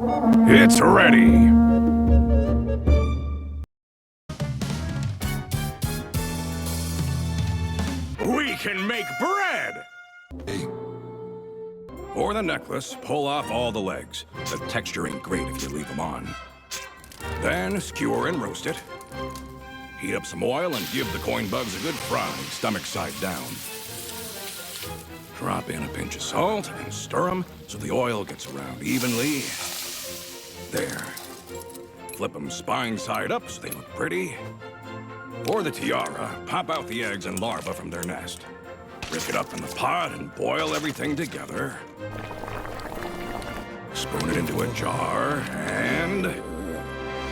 It's ready! We can make bread! For the necklace, pull off all the legs. The texture ain't great if you leave them on. Then skewer and roast it. Heat up some oil and give the coin bugs a good fry, stomach side down. Drop in a pinch of salt and stir them so the oil gets around evenly. There. Flip them spine side up so they look pretty. For the tiara, pop out the eggs and larvae from their nest. Break it up in the pot and boil everything together. Spoon it into a jar, and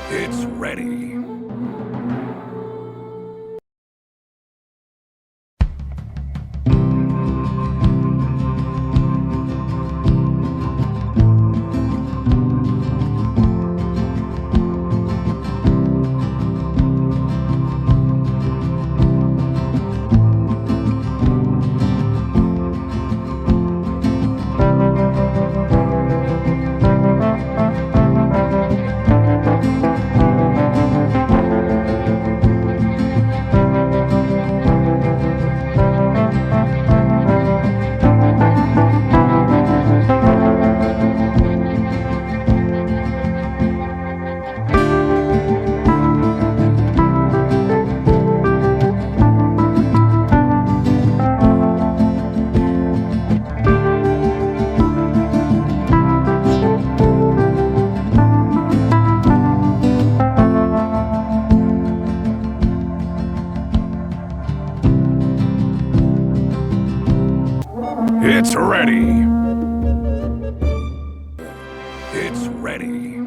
it's ready. It's ready! It's ready!